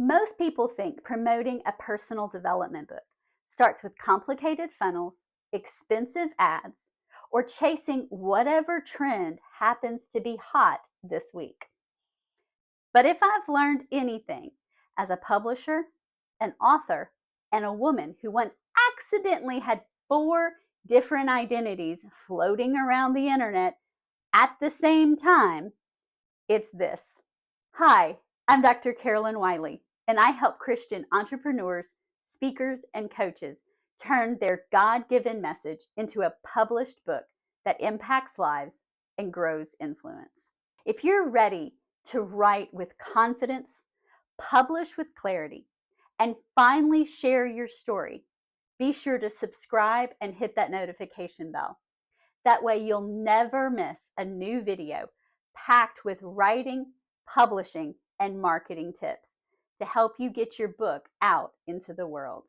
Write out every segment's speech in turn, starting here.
Most people think promoting a personal development book starts with complicated funnels, expensive ads, or chasing whatever trend happens to be hot this week. But if I've learned anything as a publisher, an author, and a woman who once accidentally had 4 different identities floating around the internet at the same time, it's this. Hi, I'm Dr. Carolyn Wiley, and I help Christian entrepreneurs, speakers, and coaches turn their God-given message into a published book that impacts lives and grows influence. If you're ready to write with confidence, publish with clarity, and finally share your story, be sure to subscribe and hit that notification bell. That way you'll never miss a new video packed with writing, publishing, and marketing tips to help you get your book out into the world.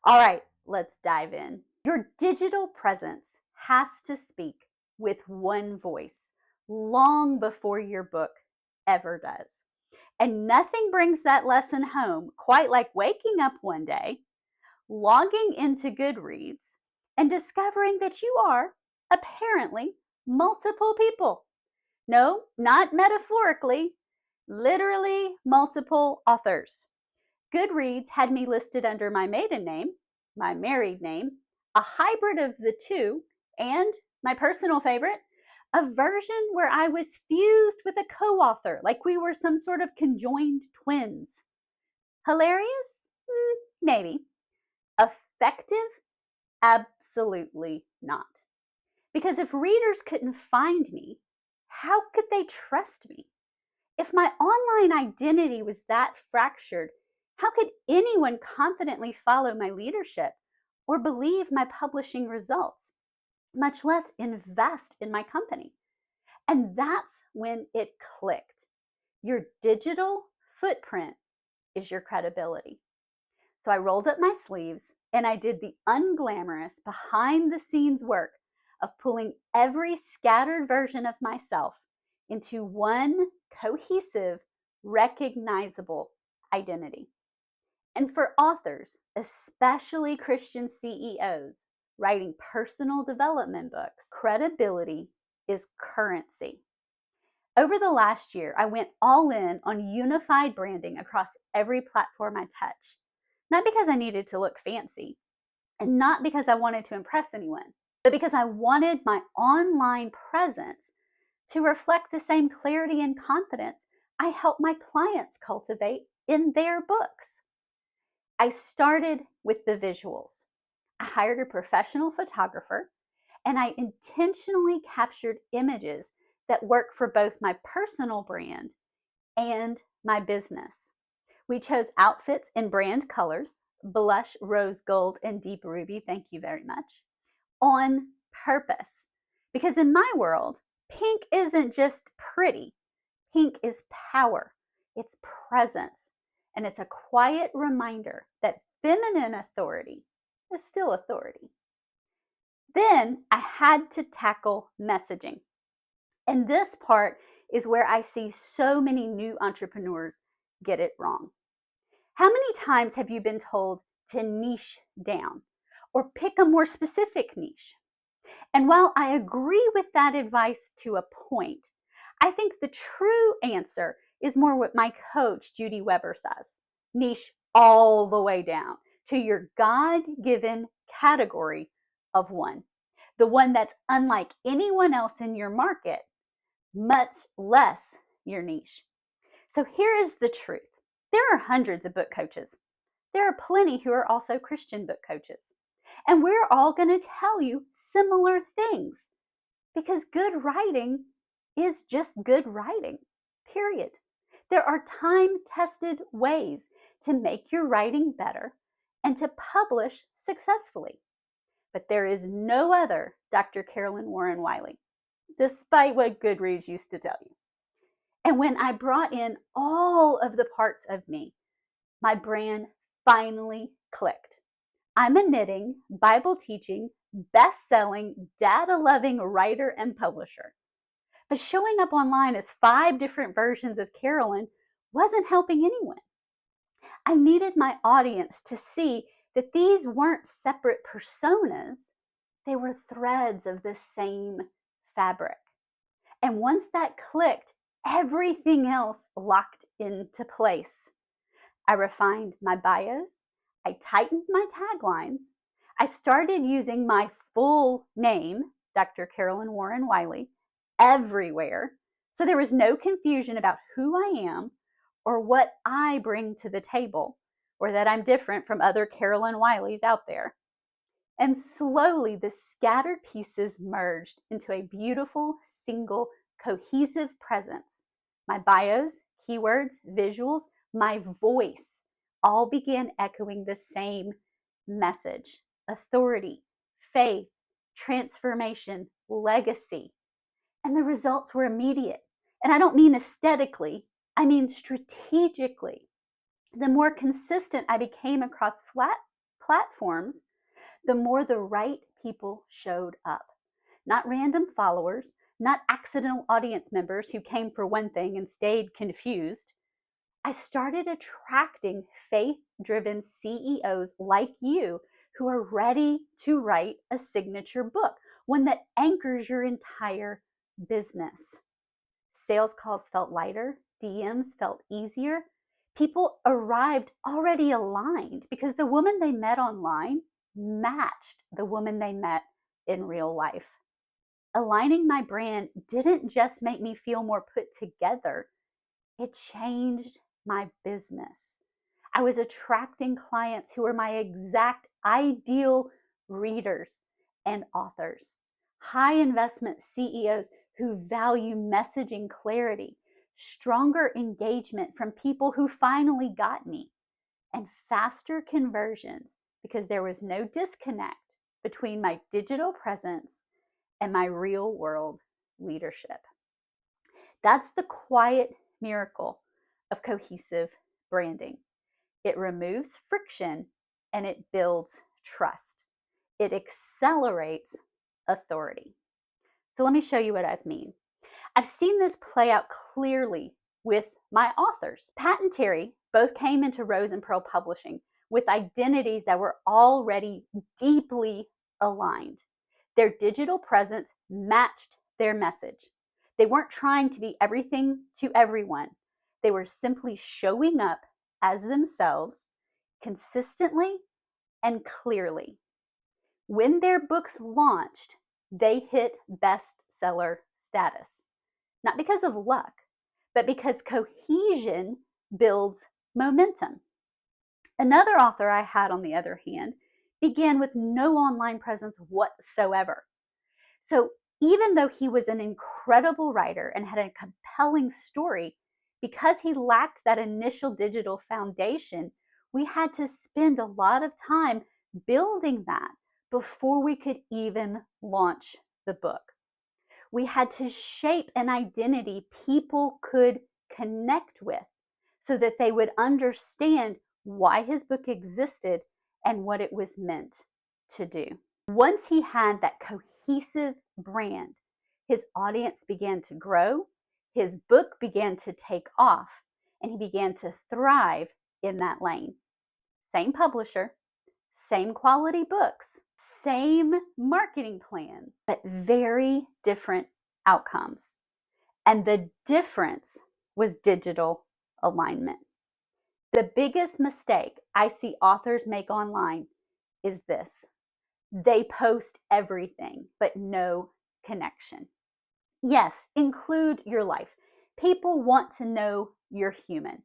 All right, let's dive in. Your digital presence has to speak with one voice long before your book ever does. And nothing brings that lesson home quite like waking up one day, logging into Goodreads, and discovering that you are, apparently, multiple people. No, not metaphorically, literally multiple authors. Goodreads had me listed under my maiden name, my married name, a hybrid of the two, and my personal favorite, a version where I was fused with a co-author, like we were some sort of conjoined twins. Hilarious? Maybe. Effective? Absolutely not. Because if readers couldn't find me, how could they trust me? If my online identity was that fractured, how could anyone confidently follow my leadership or believe my publishing results, much less invest in my company? And that's when it clicked. Your digital footprint is your credibility. So I rolled up my sleeves and I did the unglamorous behind the scenes work of pulling every scattered version of myself into one cohesive, recognizable identity. And for authors, especially Christian CEOs writing personal development books, credibility is currency. Over the last year, I went all in on unified branding across every platform I touch. Not because I needed to look fancy, and not because I wanted to impress anyone, but because I wanted my online presence to reflect the same clarity and confidence I help my clients cultivate in their books. I started with the visuals. I hired a professional photographer, and I intentionally captured images that work for both my personal brand and my business. We chose outfits in brand colors, blush, rose gold, and deep ruby, thank you very much, on purpose. Because in my world, pink isn't just pretty. Pink is power, it's presence, and it's a quiet reminder that feminine authority is still authority. Then I had to tackle messaging. And this part is where I see so many new entrepreneurs get it wrong. How many times have you been told to niche down or pick a more specific niche? And while I agree with that advice to a point, I think the true answer is more what my coach, Judy Weber, says. Niche all the way down to your God-given category of one, the one that's unlike anyone else in your market, much less your niche. So here is the truth. There are hundreds of book coaches. There are plenty who are also Christian book coaches. And we're all going to tell you similar things because good writing is just good writing, period. There are time-tested ways to make your writing better and to publish successfully. But there is no other Dr. Carolyn Warren Wiley, despite what Goodreads used to tell you. And when I brought in all of the parts of me, my brand finally clicked. I'm a knitting, Bible teaching, best-selling, data-loving writer and publisher. But showing up online as 5 different versions of Carolyn wasn't helping anyone. I needed my audience to see that these weren't separate personas, they were threads of the same fabric. And once that clicked, everything else locked into place. I refined my bios, I tightened my taglines, I started using my full name, Dr. Carolyn Warren Wiley, everywhere. So there was no confusion about who I am or what I bring to the table, or that I'm different from other Carolyn Wileys out there. And slowly the scattered pieces merged into a beautiful, single, cohesive presence. My bios, keywords, visuals, my voice all began echoing the same message: authority, faith, transformation, legacy. And the results were immediate. And I don't mean aesthetically, I mean strategically. The more consistent I became across flat platforms, the more the right people showed up. Not random followers, not accidental audience members who came for one thing and stayed confused. I started attracting faith-driven CEOs like you who are ready to write a signature book, one that anchors your entire business. Sales calls felt lighter, DMs felt easier. People arrived already aligned because the woman they met online matched the woman they met in real life. Aligning my brand didn't just make me feel more put together, it changed my business. I was attracting clients who were my exact ideal readers and authors, high investment CEOs who value messaging clarity, stronger engagement from people who finally got me, and faster conversions because there was no disconnect between my digital presence and my real world leadership. That's the quiet miracle of cohesive branding. It removes friction and it builds trust. It accelerates authority. So let me show you what I mean. I've seen this play out clearly with my authors. Pat and Terry both came into Rose and Pearl Publishing with identities that were already deeply aligned. Their digital presence matched their message. They weren't trying to be everything to everyone. They were simply showing up as themselves consistently and clearly. When their books launched, they hit bestseller status. Not because of luck, but because cohesion builds momentum. Another author I had, on the other hand, began with no online presence whatsoever. So even though he was an incredible writer and had a compelling story, because he lacked that initial digital foundation, we had to spend a lot of time building that before we could even launch the book. We had to shape an identity people could connect with so that they would understand why his book existed and what it was meant to do. Once he had that cohesive brand, his audience began to grow, his book began to take off, and he began to thrive in that lane. Same publisher, same quality books, same marketing plans, but very different outcomes. And the difference was digital alignment. The biggest mistake I see authors make online is this: they post everything, but no connection. Yes, include your life. People want to know you're human.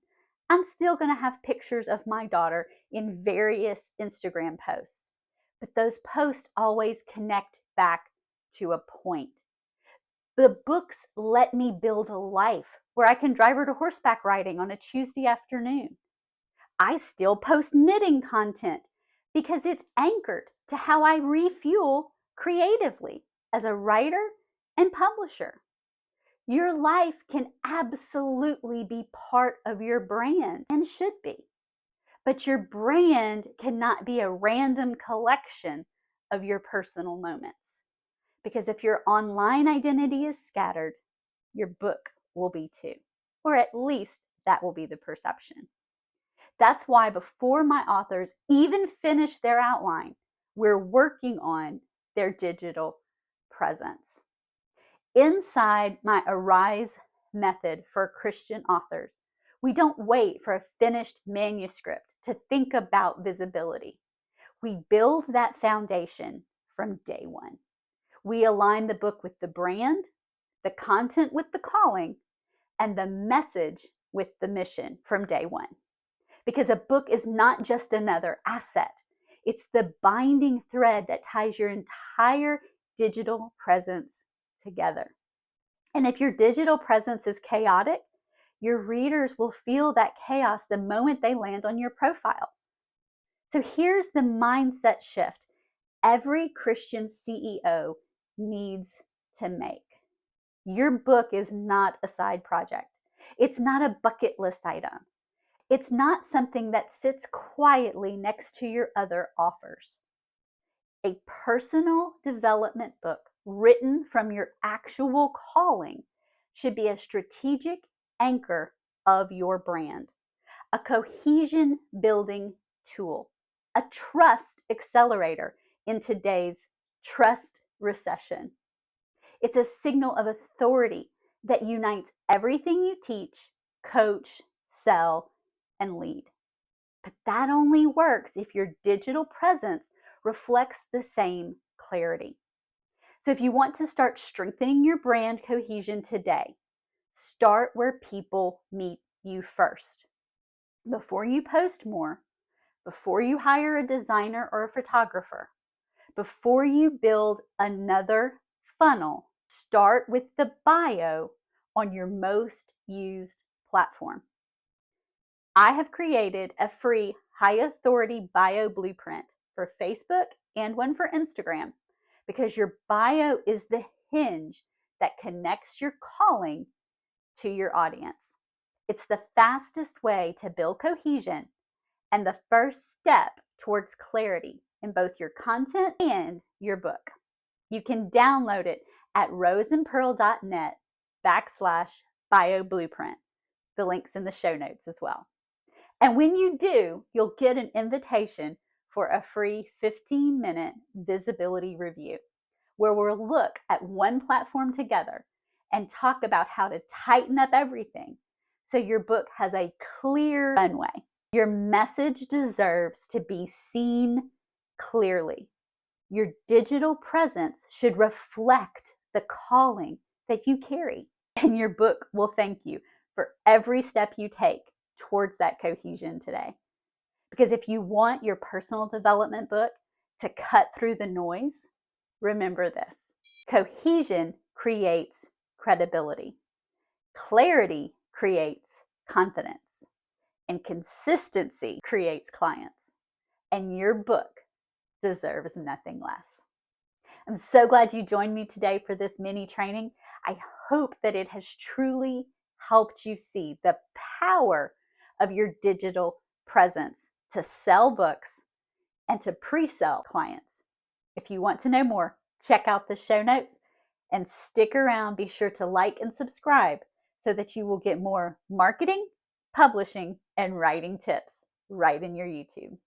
I'm still going to have pictures of my daughter in various Instagram posts, but those posts always connect back to a point. The books let me build a life where I can drive her to horseback riding on a Tuesday afternoon. I still post knitting content because it's anchored to how I refuel creatively as a writer and publisher. Your life can absolutely be part of your brand and should be, but your brand cannot be a random collection of your personal moments. Because if your online identity is scattered, your book will be too, or at least that will be the perception. That's why before my authors even finish their outline, we're working on their digital presence. Inside my Arise method for Christian authors, we don't wait for a finished manuscript to think about visibility. We build that foundation from day one. We align the book with the brand, the content with the calling, and the message with the mission from day one. Because a book is not just another asset. It's the binding thread that ties your entire digital presence together. And if your digital presence is chaotic, your readers will feel that chaos the moment they land on your profile. So here's the mindset shift every Christian CEO needs to make. Your book is not a side project. It's not a bucket list item. It's not something that sits quietly next to your other offers. A personal development book written from your actual calling should be a strategic anchor of your brand, a cohesion building tool, a trust accelerator in today's trust recession. It's a signal of authority that unites everything you teach, coach, sell, and lead. But that only works if your digital presence reflects the same clarity. So if you want to start strengthening your brand cohesion today, start where people meet you first. Before you post more, before you hire a designer or a photographer, before you build another funnel, start with the bio on your most used platform. I have created a free high authority bio blueprint for Facebook and one for Instagram because your bio is the hinge that connects your calling to your audience. It's the fastest way to build cohesion and the first step towards clarity in both your content and your book. You can download it at roseandpearl.net/bio blueprint. The link's in the show notes as well. And when you do, you'll get an invitation for a free 15-minute visibility review where we'll look at one platform together and talk about how to tighten up everything so your book has a clear runway. Your message deserves to be seen clearly. Your digital presence should reflect the calling that you carry, and your book will thank you for every step you take towards that cohesion today. Because if you want your personal development book to cut through the noise, remember this: cohesion creates credibility, clarity creates confidence, and consistency creates clients. And your book deserves nothing less. I'm so glad you joined me today for this mini training. I hope that it has truly helped you see the power of your digital presence to sell books and to pre-sell clients. If you want to know more, check out the show notes and stick around. Be sure to like and subscribe so that you will get more marketing, publishing, and writing tips right in your YouTube.